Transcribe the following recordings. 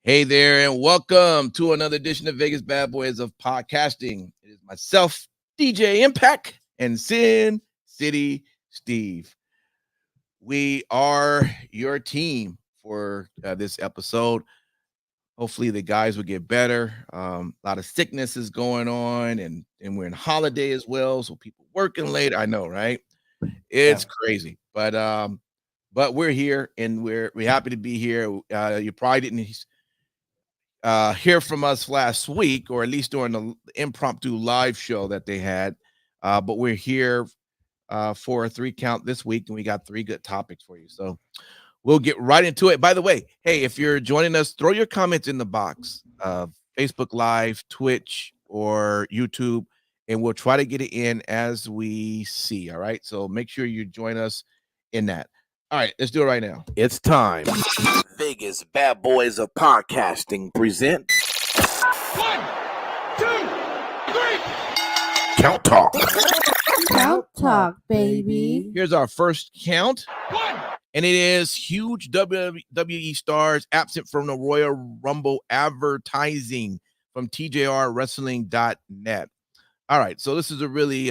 Hey there, and welcome to another edition of Vegas Bad Boys of Podcasting. It is myself, DJ Impact, and Sin City Steve. We are your team for this episode. Hopefully, the guys will get better. A lot of sickness is going on, and we're in holiday as well, so people working late. I know, right? It's crazy, but we're here, and we're happy to be here. You probably didn't hear from us last week, or at least during the impromptu live show that they had. But we're here for a 3 count this week, and we got 3 good topics for you. So we'll get right into it. By the way, hey, if you're joining us, throw your comments in the box, Facebook Live, Twitch, or YouTube, and we'll try to get it in as we see. All right. So make sure you join us in that. All right, let's do it right now. It's time. Vegas Bad Boys of Podcasting present 1, 2, 3. Count Talk. Count Talk, baby. Here's our first count, 1. and it is huge WWE stars absent from the Royal Rumble advertising from TJRWrestling.net. All right, so this is a really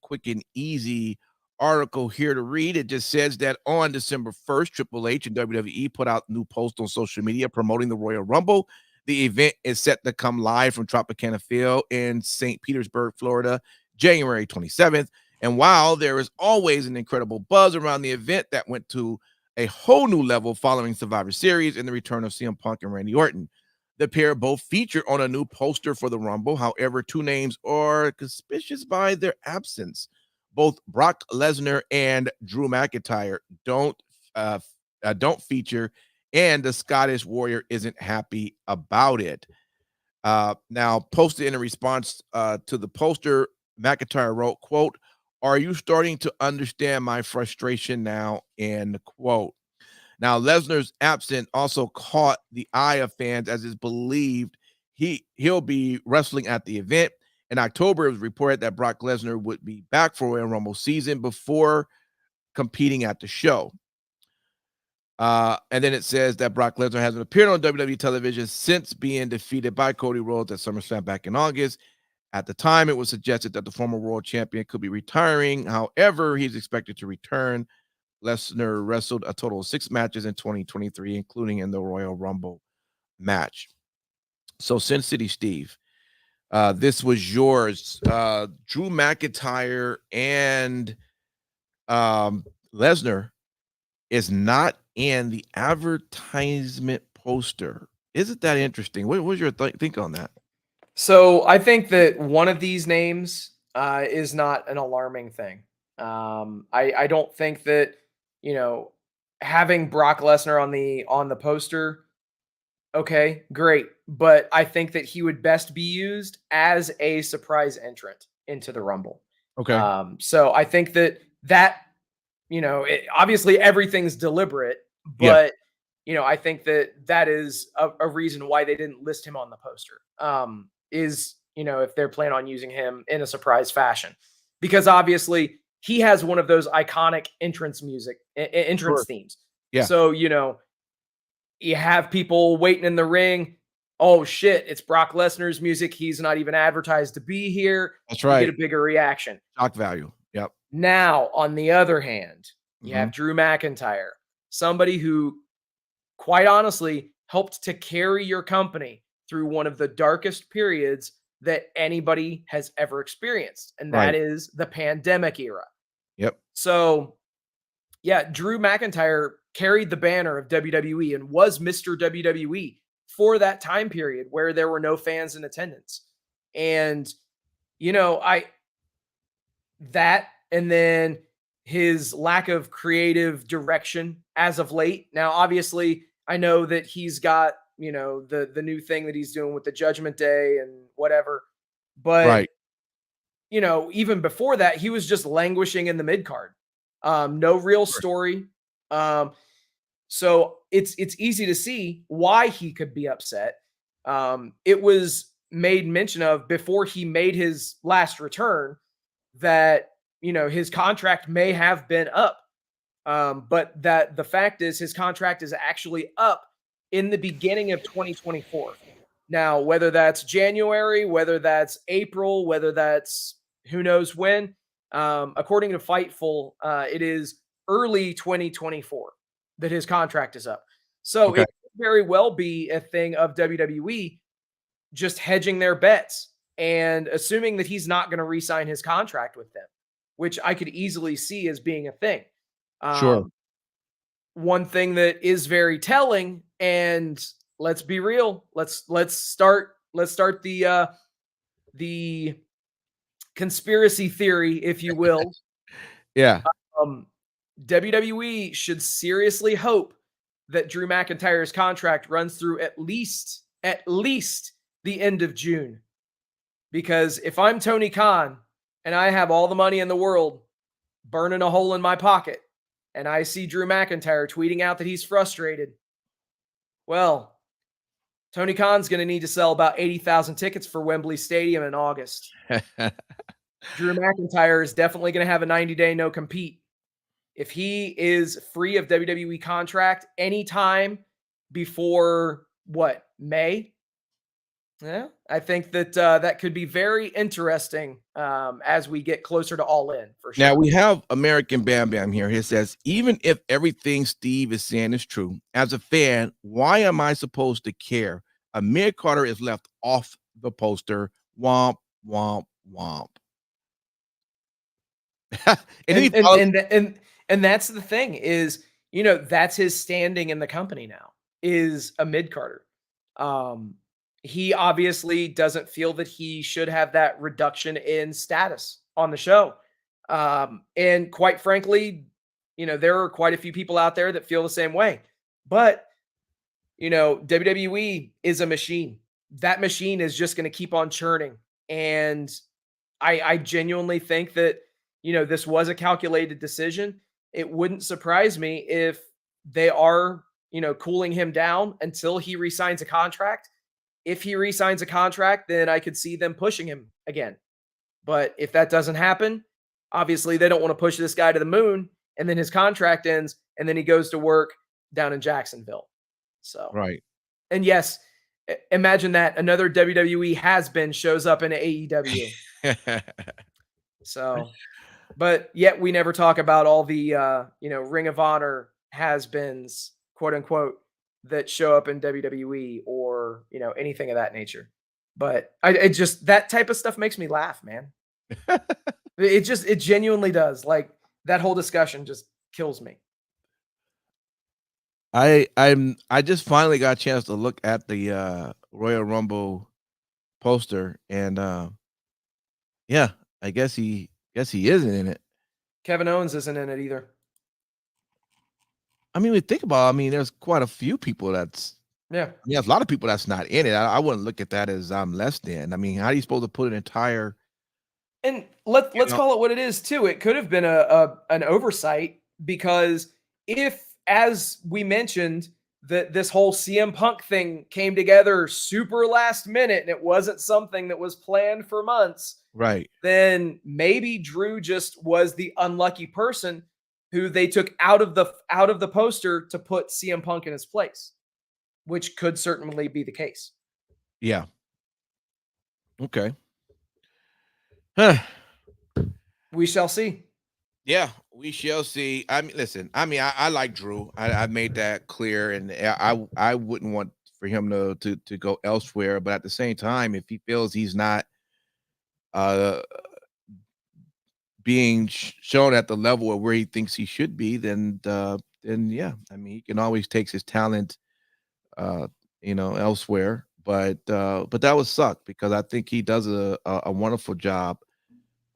quick and easy article here to read. It just says that on December 1st, Triple H and WWE put out new posts on social media promoting the Royal Rumble. The event is set to come live from Tropicana Field in St. Petersburg, Florida, January 27th. And while there is always an incredible buzz around the event, that went to a whole new level following Survivor Series and the return of CM Punk and Randy Orton. The pair both feature on a new poster for the Rumble. However, 2 names are conspicuous by their absence. Both Brock Lesnar and Drew McIntyre don't feature, and the Scottish Warrior isn't happy about it. Now, posted in a response to the poster, McIntyre wrote, quote, "Are you starting to understand my frustration now?" End quote. Now, Lesnar's absence also caught the eye of fans, as it's believed he'll be wrestling at the event. In October, it was reported that Brock Lesnar would be back for Royal Rumble season before competing at the show. And then it says that Brock Lesnar hasn't appeared on WWE television since being defeated by Cody Rhodes at SummerSlam back in August. At the time, it was suggested that the former world champion could be retiring. However, he's expected to return. Lesnar wrestled a total of 6 matches in 2023, including in the Royal Rumble match. So, Sin City Steve, this was yours. Drew McIntyre and Lesnar is not in the advertisement poster. Isn't that interesting? What was your think on that? So I think that one of these names is not an alarming thing. I don't think that, having Brock Lesnar on the poster, okay, great. But I think that he would best be used as a surprise entrant into the Rumble. Okay. So I think that obviously everything's deliberate, but I think that is a reason why they didn't list him on the poster. If they're planning on using him in a surprise fashion, because obviously he has one of those iconic entrance themes. Yeah. So, you have people waiting in the ring. Oh shit, it's Brock Lesnar's music. He's not even advertised to be here. That's right. You get a bigger reaction. Shock value. Yep. Now, on the other hand, you have Drew McIntyre, somebody who, quite honestly, helped to carry your company through one of the darkest periods that anybody has ever experienced. And that is the pandemic era. Yep. So, yeah, Drew McIntyre carried the banner of WWE and was Mr. WWE for that time period where there were no fans in attendance. And, and then his lack of creative direction as of late. Now, obviously, I know that he's got, the new thing that he's doing with the Judgment Day and whatever. But, even before that, he was just languishing in the mid card. No real story. So it's easy to see why he could be upset. It was made mention of before he made his last return that, his contract may have been up. But that the fact is his contract is actually up in the beginning of 2024. Now, whether that's January, whether that's April, whether that's who knows when, according to Fightful, it is early 2024 that his contract is up. So Okay. it could very well be a thing of WWE just hedging their bets and assuming that he's not going to re-sign his contract with them, which I could easily see as being a thing. Sure. One thing that is very telling, and let's be real, let's start the conspiracy theory, if you will. Yeah. WWE should seriously hope that Drew McIntyre's contract runs through at least the end of June. Because if I'm Tony Khan and I have all the money in the world burning a hole in my pocket, and I see Drew McIntyre tweeting out that he's frustrated, well, Tony Khan's going to need to sell about 80,000 tickets for Wembley Stadium in August. Drew McIntyre is definitely going to have a 90-day no compete. If he is free of WWE contract anytime before May? Yeah, I think that that could be very interesting as we get closer to All In, for sure. Now we have American Bam Bam here. He says, even if everything Steve is saying is true, as a fan, why am I supposed to care? Amir Carter is left off the poster. Womp, womp, womp. And that's the thing is, that's his standing in the company now, is a mid-carder. He obviously doesn't feel that he should have that reduction in status on the show. And quite frankly, there are quite a few people out there that feel the same way. But, WWE is a machine. That machine is just going to keep on churning. And I genuinely think that, this was a calculated decision. It wouldn't surprise me if they are, cooling him down until he re-signs a contract. If he re-signs a contract, then I could see them pushing him again. But if that doesn't happen, obviously they don't want to push this guy to the moon, and then his contract ends, and then he goes to work down in Jacksonville. So, right. And yes, imagine that another WWE has-been shows up in AEW. So, but yet we never talk about all the, Ring of Honor has-beens, quote unquote, that show up in WWE or, anything of that nature. But it just, that type of stuff makes me laugh, man. It genuinely does. Like, that whole discussion just kills me. I just finally got a chance to look at the Royal Rumble poster, and yeah, I guess he isn't in it. Kevin Owens isn't in it either. I mean, we think about, there's quite a few people that's, there's a lot of people that's not in it. I wouldn't look at that as I'm less than. How are you supposed to put an entire? And let's call it what it is too. It could have been an oversight, because if, as we mentioned, that this whole CM Punk thing came together super last minute and it wasn't something that was planned for months, right? Then maybe Drew just was the unlucky person who they took out of the poster to put CM Punk in his place, which could certainly be the case. Yeah. Okay. Huh. We shall see. Yeah, we shall see. Listen, I like Drew. I made that clear, and I wouldn't want for him to go elsewhere. But at the same time, if he feels he's not being shown at the level of where he thinks he should be, then yeah, he can always take his talent, elsewhere. But that would suck, because I think he does a wonderful job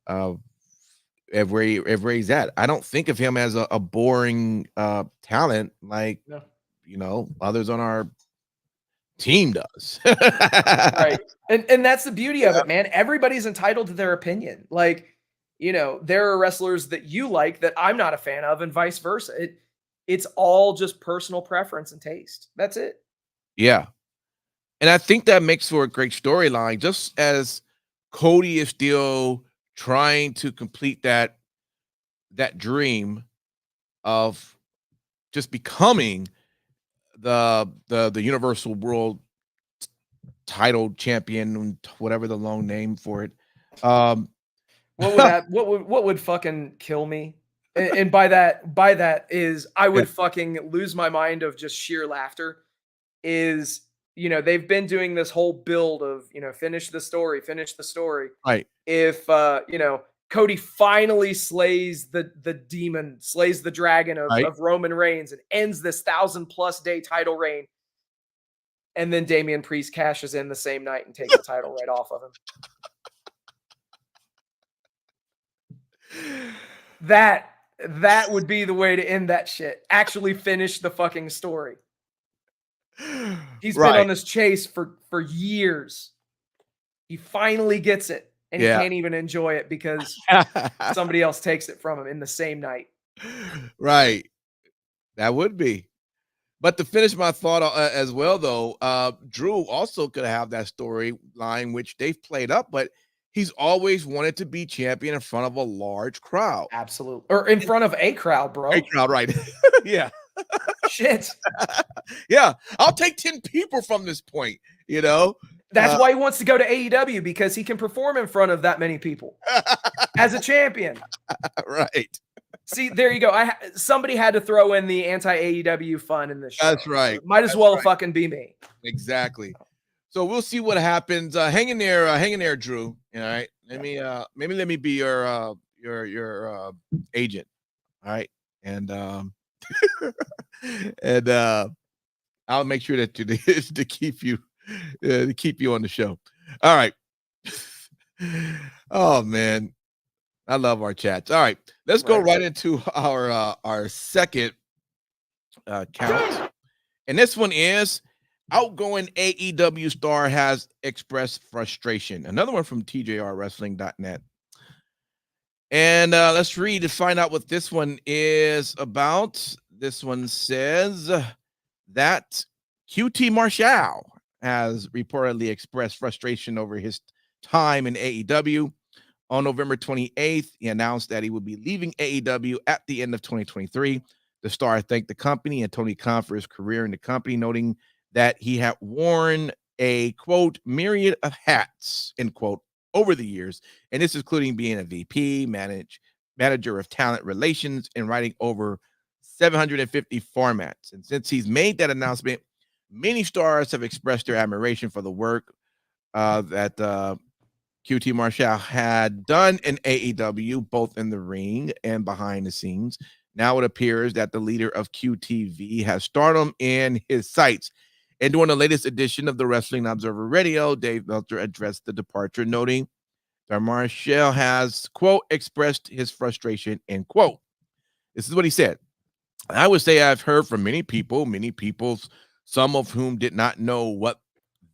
where he's at. I don't think of him as a boring talent like others on our team does. Right. And that's the beauty of it, man. Everybody's entitled to their opinion. Like, there are wrestlers that you like that I'm not a fan of, and vice versa. It's all just personal preference and taste. That's it. Yeah. And I think that makes for a great storyline, just as Cody is still trying to complete that dream of just becoming the Universal World title champion, whatever the long name for it. What would fucking kill me? And by that is I would fucking lose my mind of just sheer laughter. Is, they've been doing this whole build of, finish the story. Right. If Cody finally slays the demon, slays the dragon of Roman Reigns and ends this 1,000+ day title reign, and then Damian Priest cashes in the same night and takes the title right off of him. That would be the way to end that shit. Actually finish the fucking story. He's been on this chase for years. He finally gets it, and he can't even enjoy it because somebody else takes it from him in the same night. Right. That would be. But to finish my thought as well, though, Drew also could have that storyline, which they've played up, but he's always wanted to be champion in front of a large crowd. Absolutely. Or in front of a crowd, bro. A crowd, right. Yeah. Shit. Yeah. I'll take 10 people from this point, That's why he wants to go to AEW, because he can perform in front of that many people as a champion. Right. See, there you go. Somebody had to throw in the anti-AEW fun in this show. That's right. So might as well fucking be me. Exactly. So we'll see what happens. Hang in there, Drew. All right. Let me be your agent. All right. And I'll make sure that to keep you on the show. All right. Oh man, I love our chats. All right, let's go right into our second count, and this one is outgoing AEW star has expressed frustration. Another one from TJRWrestling.net. And let's read to find out what this one is about. This one says that QT Marshall has reportedly expressed frustration over his time in AEW. On November 28th, he announced that he would be leaving AEW at the end of 2023. The star thanked the company and Tony Khan for his career in the company, noting that he had worn a, quote, myriad of hats, end quote, over the years, and this is including being a VP, manager of talent relations, and writing over 750 formats. And since he's made that announcement, many stars have expressed their admiration for the work that QT Marshall had done in AEW, both in the ring and behind the scenes. Now it appears that the leader of QTV has stardom in his sights. And during the latest edition of the Wrestling Observer Radio, Dave Meltzer addressed the departure, noting that Marshall has, quote, expressed his frustration, end quote. This is what he said. I would say I've heard from many people, some of whom did not know what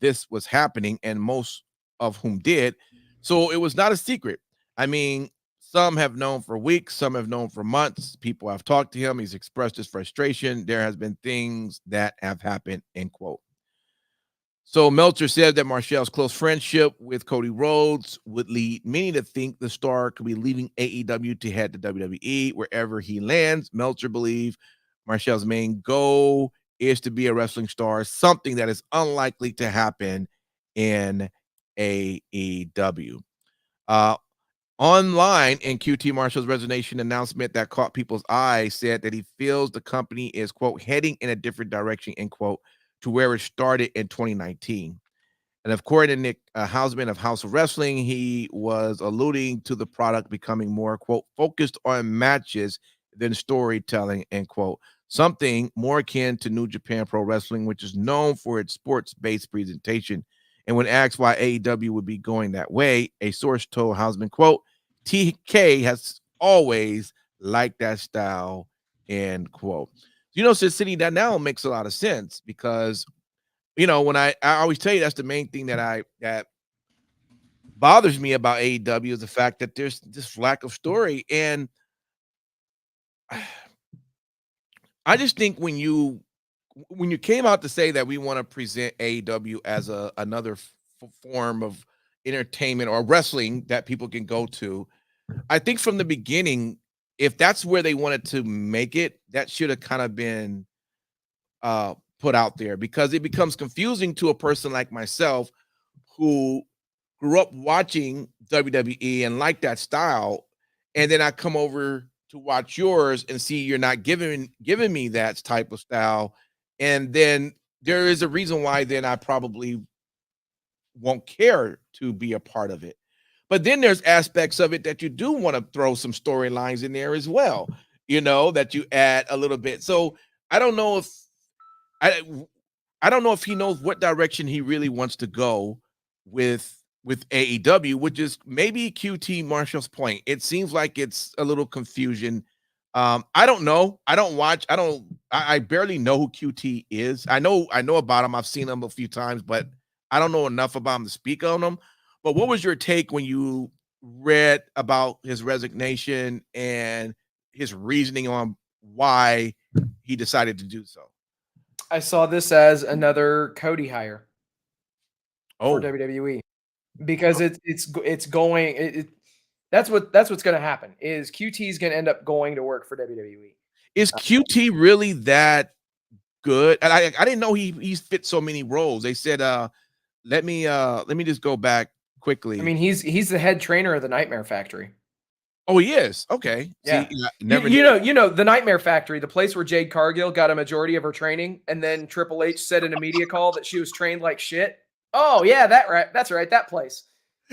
this was happening, and most of whom did. So it was not a secret. I mean, some have known for weeks, some have known for months. People have talked to him. He's expressed his frustration. There has been things that have happened, end quote. So Meltzer said that Marshall's close friendship with Cody Rhodes would lead many to think the star could be leaving AEW to head to WWE. Wherever he lands, Meltzer believes Marshall's main goal is to be a wrestling star, something that is unlikely to happen in AEW. Online in QT Marshall's resignation announcement that caught people's eyes said that he feels the company is, quote, heading in a different direction, end quote, to where it started in 2019. And according to Nick Hausman of House of Wrestling, he was alluding to the product becoming more, quote, focused on matches than storytelling, end quote, something more akin to New Japan Pro Wrestling, which is known for its sports-based presentation. And when asked why AEW would be going that way, a source told Hausman, quote, TK has always liked that style, end quote. Since sitting that now makes a lot of sense because, when I always tell you that's the main thing that bothers me about AEW is the fact that there's this lack of story. And I just think when you came out to say that we want to present AEW as another form of entertainment or wrestling that people can go to, I think from the beginning, if that's where they wanted to make it, that should have kind of been put out there, because it becomes confusing to a person like myself who grew up watching WWE and like that style, and then I come over to watch yours and see you're not giving me that type of style, and then there is a reason why then I probably won't care to be a part of it. But then there's aspects of it that you do want to throw some storylines in there as well, that you add a little bit. So I don't know if I I don't know if he knows what direction he really wants to go with AEW, which is maybe QT Marshall's point. It seems like it's a little confusion. I don't know. I don't watch. I barely know who QT is. I know about him. I've seen him a few times, but I don't know enough about him to speak on him. But what was your take when you read about his resignation and his reasoning on why he decided to do so? I saw this as another Cody hire for Oh, WWE, because it's going. That's what's going to happen. Is QT is going to end up going to work for WWE? is QT really that good? And I didn't know he's fit so many roles. They said, let me just go back quickly. I mean, he's the head trainer of the Nightmare Factory. Oh, he is. Okay. Yeah. See, never You know, the Nightmare Factory, the place where Jade Cargill got a majority of her training, and then Triple H said in a media call that she was trained like shit. Oh yeah, that's right, that place.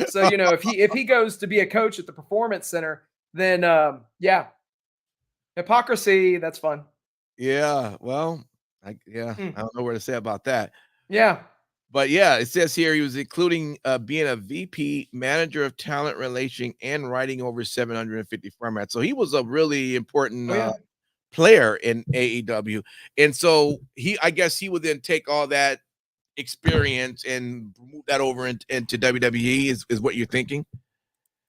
So if he goes to be a coach at the Performance Center, then yeah, hypocrisy. That's fun. Yeah. Well, I don't know what to say about that. Yeah. But yeah, it says here he was including being a VP, manager of talent relation, and writing over 750 formats. So he was a really important player in AEW. And so I guess he would then take all that experience and move that over into WWE is what you're thinking?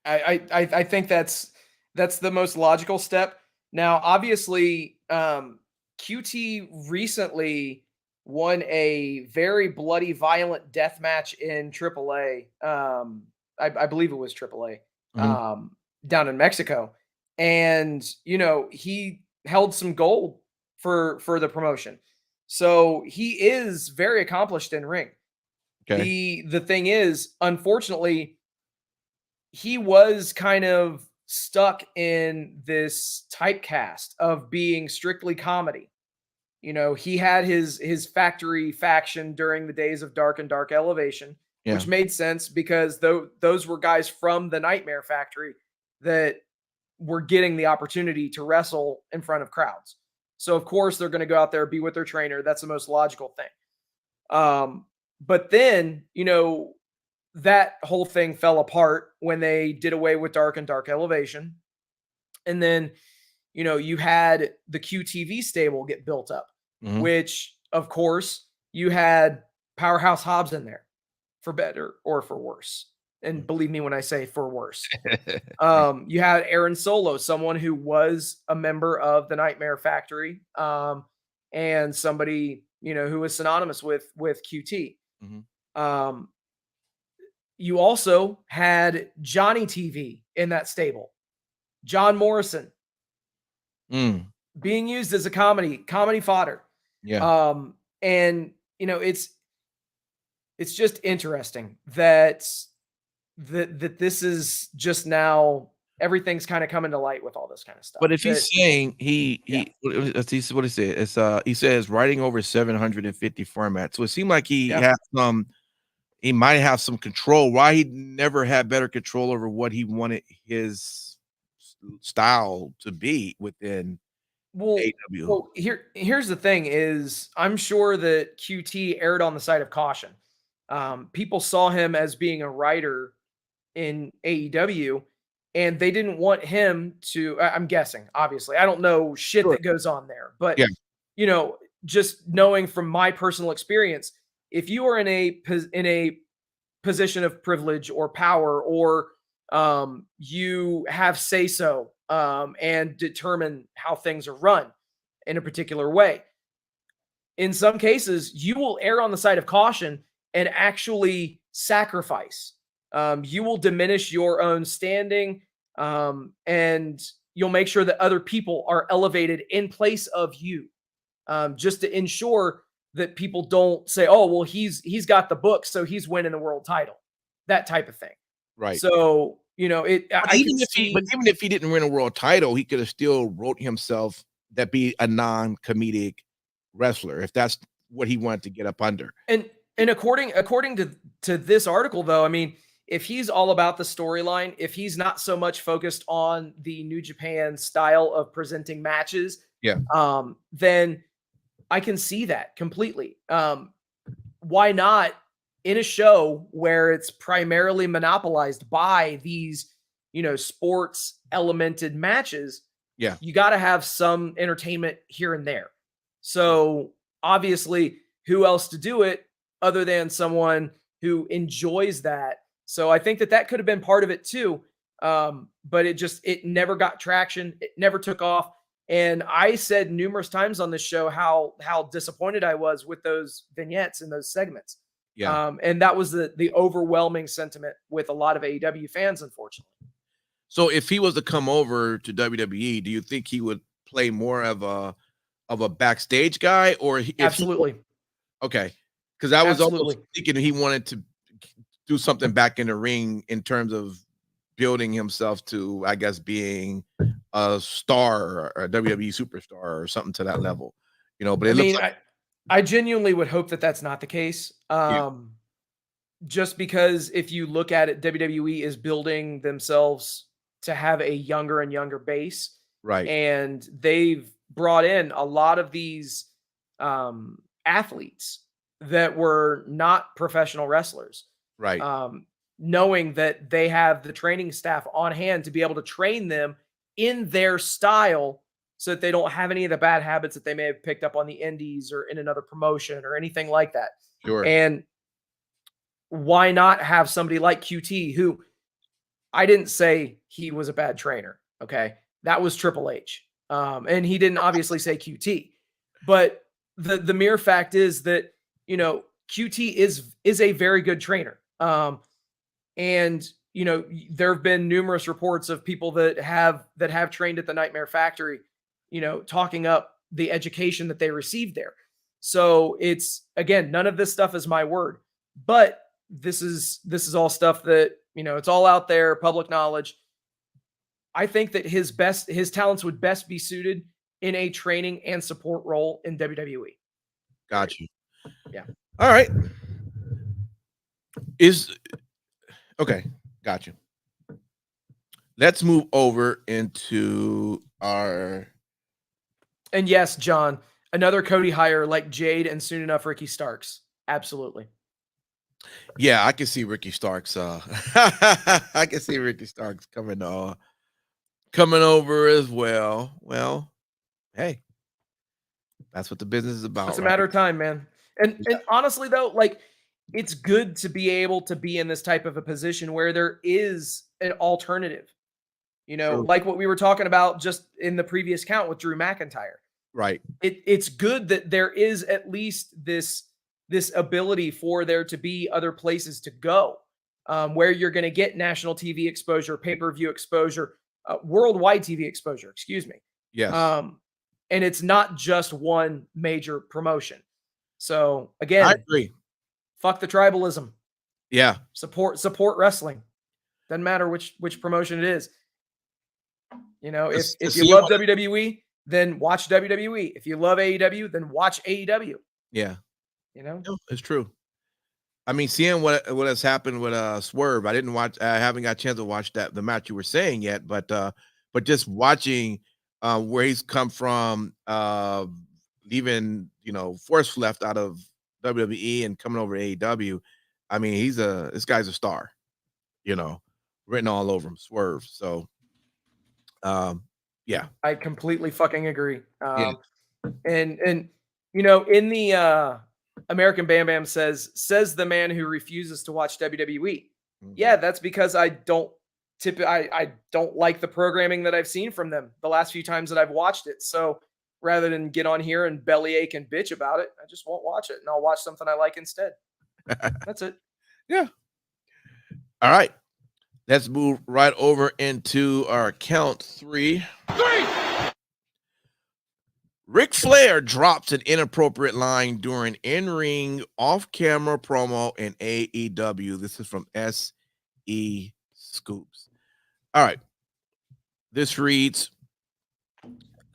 I think that's the most logical step. Now, obviously, QT recently won a very bloody, violent death match in AAA. I believe it was AAA, down in Mexico. And, he held some gold for the promotion. So he is very accomplished in ring. Okay. The thing is, unfortunately, he was kind of stuck in this typecast of being strictly comedy. He had his factory faction during the days of Dark and Dark Elevation, which made sense because those were guys from the Nightmare Factory that were getting the opportunity to wrestle in front of crowds. So of course they're going to go out there, be with their trainer. That's the most logical thing. But then, that whole thing fell apart when they did away with Dark and Dark Elevation. And then, you had the QTV stable get built up, which of course you had Powerhouse Hobbs in there for better or for worse. And believe me when I say for worse. You had Aaron Solo, someone who was a member of the Nightmare Factory, and somebody, who was synonymous with QT. You also had Johnny TV in that stable. John Morrison being used as a comedy fodder. Yeah. And it's just interesting that this is just now everything's kind of coming to light with all this kind of stuff. But if he's saying what he said, it's he says writing over 750 formats. So it seemed like he might have some control. Why he never had better control over what he wanted his style to be within AEW. Well, here's the thing is I'm sure that QT erred on the side of caution. People saw him as being a writer in AEW, and they didn't want him to, I'm guessing, obviously. I don't know shit that goes on there, but just knowing from my personal experience, if you are in a position of privilege or power, or you have say so and determine how things are run in a particular way, in some cases you will err on the side of caution and actually sacrifice. You will diminish your own standing, and you'll make sure that other people are elevated in place of you, just to ensure that people don't say, oh, well, he's got the book, so he's winning the world title, that type of thing. Right. So, But even if he didn't win a world title, he could have still wrote himself that be a non-comedic wrestler if that's what he wanted to get up under. And according to this article, though, I mean, if he's all about the storyline, if he's not so much focused on the New Japan style of presenting matches, then I can see that completely. Why not in a show where it's primarily monopolized by these, sports elemented matches? Yeah, you got to have some entertainment here and there. So obviously, who else to do it other than someone who enjoys that? So I think that could have been part of it too. But it never got traction. It never took off. And I said numerous times on this show how disappointed I was with those vignettes and those segments. Yeah. And that was the overwhelming sentiment with a lot of AEW fans, unfortunately. So if he was to come over to WWE, do you think he would play more of a backstage guy, or Absolutely? Okay, because I was almost thinking he wanted to do something back in the ring in terms of building himself to, I guess, being a star or a WWE superstar or something to that level, But it looks like I genuinely would hope that that's not the case. Just because if you look at it, WWE is building themselves to have a younger and younger base, right? And they've brought in a lot of these athletes that were not professional wrestlers, right? Knowing that they have the training staff on hand to be able to train them in their style so that they don't have any of the bad habits that they may have picked up on the indies or in another promotion or anything like that. Sure. And why not have somebody like QT, who I didn't say he was a bad trainer. Okay. That was Triple H. And he didn't obviously say QT, but the mere fact is that, QT is a very good trainer. And there have been numerous reports of people that have trained at the Nightmare Factory, talking up the education that they received there. So it's, again, none of this stuff is my word, but this is all stuff that, it's all out there, public knowledge. I think that his talents would best be suited in a training and support role in WWE. Got you. Yeah. All right. Okay. Got you. Let's move over into our. And yes, John, another Cody hire like Jade and soon enough Ricky Starks. Absolutely. Yeah, I can see Ricky Starks. I can see Ricky Starks coming over as well. Well, hey, that's what the business is about. It's a matter of time, man. And honestly, though, like, it's good to be able to be in this type of a position where there is an alternative, True. Like what we were talking about just in the previous count with Drew McIntyre. Right. It's good that there is at least this ability for there to be other places to go, where you're going to get national TV exposure, pay-per-view exposure, worldwide TV exposure, excuse me. Yes. And it's not just one major promotion. So again, I agree. Fuck the tribalism. Yeah. Support wrestling. Doesn't matter which promotion it is. If you love WWE, then watch WWE. If you love AEW, then watch AEW. Yeah. It's true. I mean, seeing what has happened with Swerve, I haven't got a chance to watch the match you were saying yet, but just watching where he's come from, leaving, force left out of WWE and coming over to AEW. I mean, this guy's a star, written all over him, Swerve. So, yeah, I completely fucking agree. Yeah. And in the American Bam Bam says the man who refuses to watch WWE. Mm-hmm. Yeah, that's because I don't like the programming that I've seen from them the last few times that I've watched it. So rather than get on here and bellyache and bitch about it, I just won't watch it and I'll watch something I like instead. That's it. Yeah. All right. Let's move right over into our count 3. Ric Flair drops an inappropriate line during in-ring off-camera promo in AEW. This is from SE Scoops. All right. This reads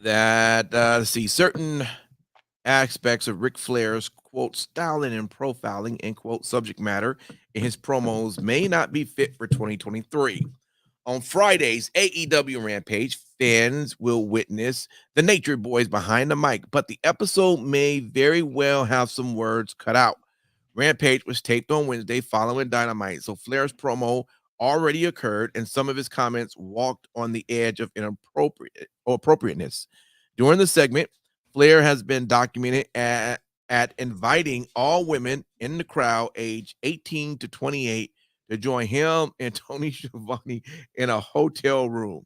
that, let's see, certain aspects of Ric Flair's, quote, styling and profiling, end quote, subject matter in his promos may not be fit for 2023. On Friday's AEW Rampage, fans will witness the Nature Boys behind the mic, but the episode may very well have some words cut out. Rampage was taped on Wednesday following Dynamite, so Flair's promo already occurred, and some of his comments walked on the edge of inappropriateness. During the segment, Flair has been documented at inviting all women in the crowd aged 18 to 28 to join him and Tony Schiavone in a hotel room.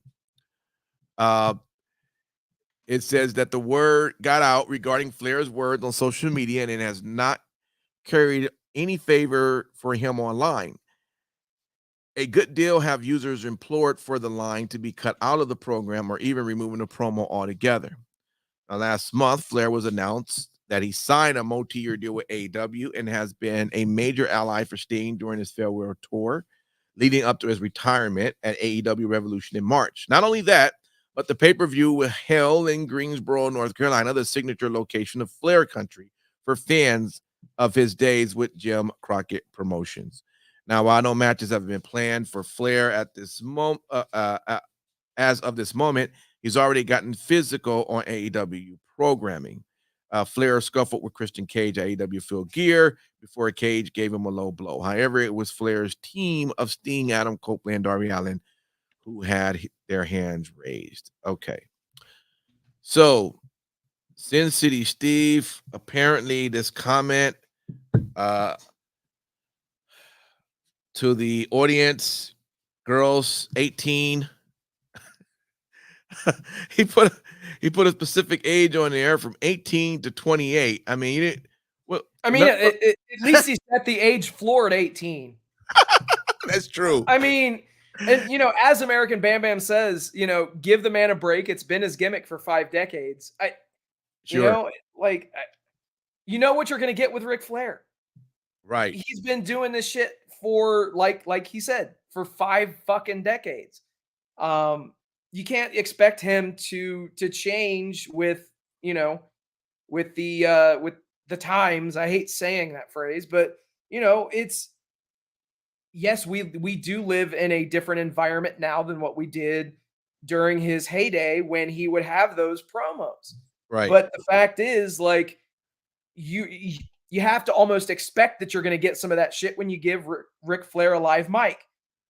It says that the word got out regarding Flair's words on social media, and it has not carried any favor for him online. A good deal have users implored for the line to be cut out of the program or even removing the promo altogether. Now, last month, Flair was announced that he signed a multi-year deal with AEW and has been a major ally for Sting during his farewell tour, leading up to his retirement at AEW Revolution in March. Not only that, but the pay-per-view was held in Greensboro, North Carolina, the signature location of Flair country for fans of his days with Jim Crockett Promotions. Now, while no matches have been planned for Flair at this moment, as of this moment, he's already gotten physical on AEW programming. Flair scuffled with Christian Cage at AEW Full Gear before Cage gave him a low blow. However, it was Flair's team of Sting, Adam Copeland, Darby Allin who had their hands raised. Okay. So, Sin City Steve, apparently this comment to the audience, girls 18. he put a specific age on there from 18 to 28. I mean, at least he set the age floor at 18. That's true. I mean, and as American Bam Bam says, give the man a break. It's been his gimmick for 5 decades. Sure. You know what you're going to get with Ric Flair. Right. He's been doing this shit for like he said, for 5 fucking decades. You can't expect him to change with the times. I hate saying that phrase, but it's yes, we do live in a different environment now than what we did during his heyday when he would have those promos. Right. But the fact is, like, you have to almost expect that you're going to get some of that shit when you give Ric Flair a live mic.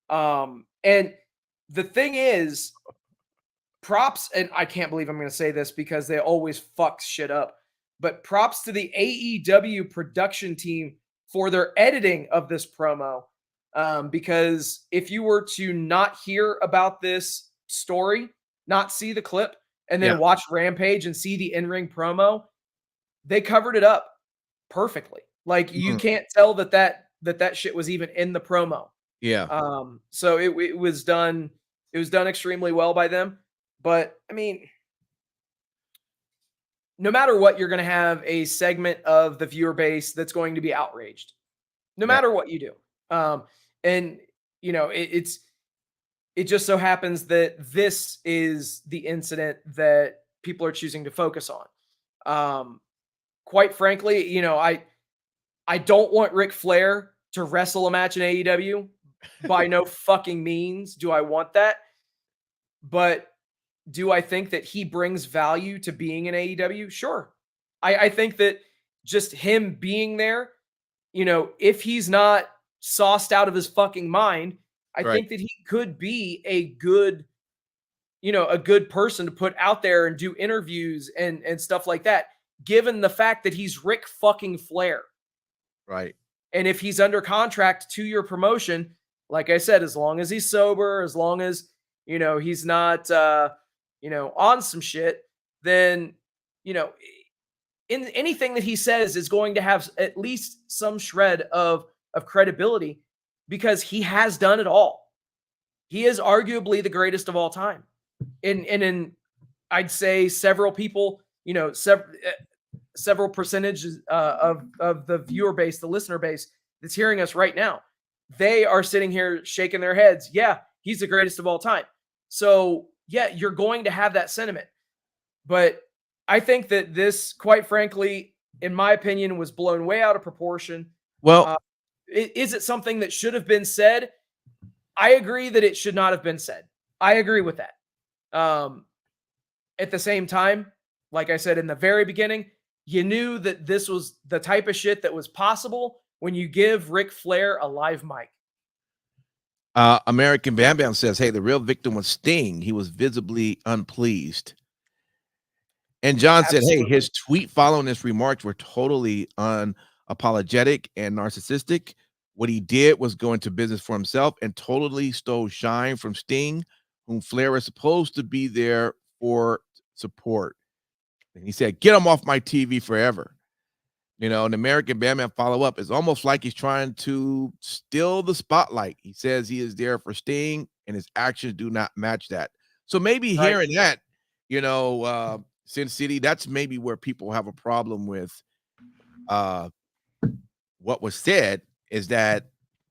And the thing is, props, and I can't believe I'm going to say this because they always fuck shit up, but props to the AEW production team for their editing of this promo. Because if you were to not hear about this story, not see the clip, and then watch Rampage and see the in-ring promo, they covered it up perfectly. Like, you can't tell that shit was even in the promo. Yeah. So it was done extremely well by them. But I mean, no matter what, you're going to have a segment of the viewer base that's going to be outraged, no matter what you do. And it just so happens that this is the incident that people are choosing to focus on. Quite frankly, I don't want Ric Flair to wrestle a match in AEW. By no fucking means do I want that. But do I think that he brings value to being in AEW? Sure. I think that just him being there, if he's not sauced out of his fucking mind, I think that he could be a good person to put out there and do interviews and stuff like that, given the fact that he's Ric fucking Flair. Right. And if he's under contract to your promotion, like I said, as long as he's sober, as long as, he's not, on some shit, then, in anything that he says is going to have at least some shred of credibility, because he has done it all. He is arguably the greatest of all time. And I'd say several people you know, several percentages of the viewer base, the listener base that's hearing us right now, they are sitting here shaking their heads. Yeah, he's the greatest of all time. So yeah, you're going to have that sentiment. But I think that this, quite frankly, in my opinion, was blown way out of proportion. Well, is it something that should have been said? I agree that it should not have been said. I agree with that. At the same time, like I said in the very beginning, you knew that this was the type of shit that was possible when you give Ric Flair a live mic. American Bam Bam says, hey, the real victim was Sting. He was visibly unpleased. And John said, hey, his tweet following his remarks were totally unapologetic and narcissistic. What he did was go into business for himself and totally stole shine from Sting, whom Flair is supposed to be there for support. And he said, get him off my TV forever. You know, an American Bam Bam follow-up is almost like he's trying to steal the spotlight. He says he is there for Sting, and his actions do not match that. So maybe hearing that, you know, Sin City, that's maybe where people have a problem with what was said, is that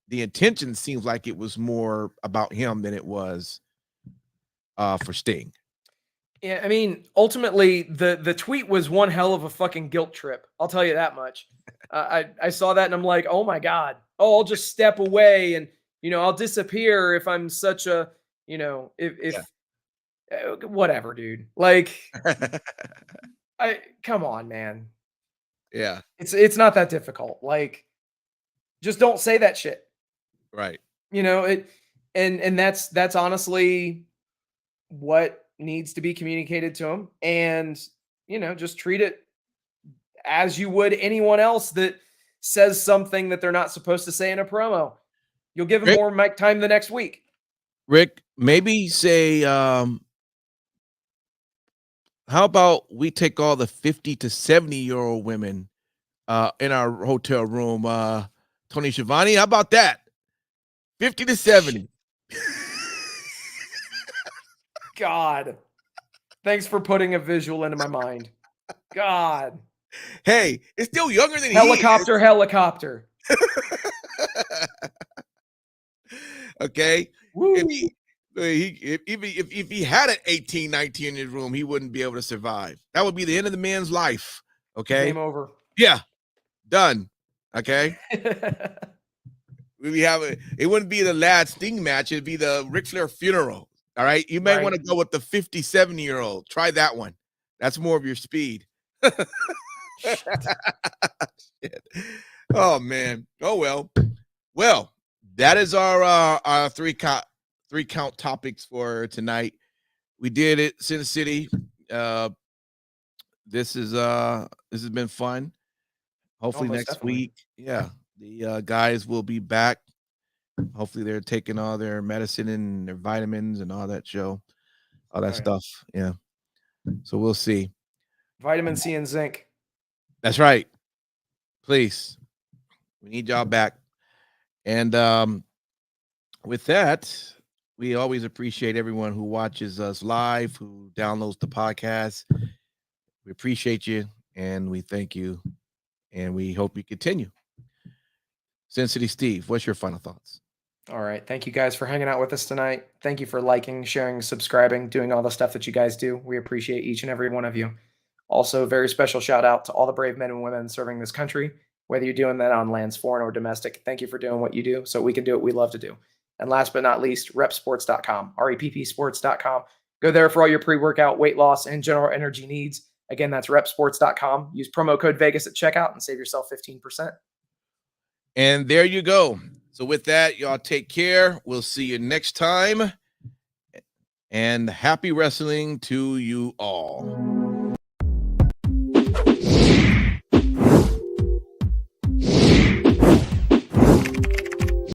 the intention seems like it was more about him than it was for Sting. Yeah, I mean, ultimately, the tweet was one hell of a fucking guilt trip. I'll tell you that much. I saw that and I'm like, oh my God. Oh, I'll just step away and, you know, I'll disappear if I'm such a, you know, whatever, dude. Like, come on, man. Yeah. It's not that difficult. Like, just don't say that shit. Right. You know, and that's honestly what needs to be communicated to him, and you know, just treat it as you would anyone else that says something that they're not supposed to say in a promo. You'll give him more mic time the next week. Rick, maybe say, how about we take all the 50 to 70-year-old women in our hotel room, Tony Schiavone, how about that? 50 to 70. God, thanks for putting a visual into my mind. God. Hey, it's still younger than helicopter. Okay. Woo. If he had an 18, 19 in his room, he wouldn't be able to survive. That would be the end of the man's life. Okay. Game over. Yeah. Done. Okay. It wouldn't be the last Sting match. It'd be the Ric Flair funeral. All right. You may want to go with the 50, 70-year-old. Try that one. That's more of your speed. Shit. Oh man. Oh well. Well, that is our three count topics for tonight. We did it, Sin City. This has been fun. Hopefully next week. Yeah. The guys will be back. Hopefully they're taking all their medicine and their vitamins and all that stuff. Yeah. So we'll see. Vitamin C and zinc. That's right. Please. We need y'all back. And with that, we always appreciate everyone who watches us live, who downloads the podcast. We appreciate you and we thank you. And we hope you continue. Sin City Steve, what's your final thoughts? All right. Thank you guys for hanging out with us tonight. Thank you for liking, sharing, subscribing, doing all the stuff that you guys do. We appreciate each and every one of you. Also, a very special shout out to all the brave men and women serving this country, whether you're doing that on lands, foreign or domestic. Thank you for doing what you do so we can do what we love to do. And last but not least, repsports.com, reppsports.com. Go there for all your pre-workout, weight loss, and general energy needs. Again, that's repsports.com. Use promo code Vegas at checkout and save yourself 15%. And there you go. So with that, y'all take care. We'll see you next time. And happy wrestling to you all.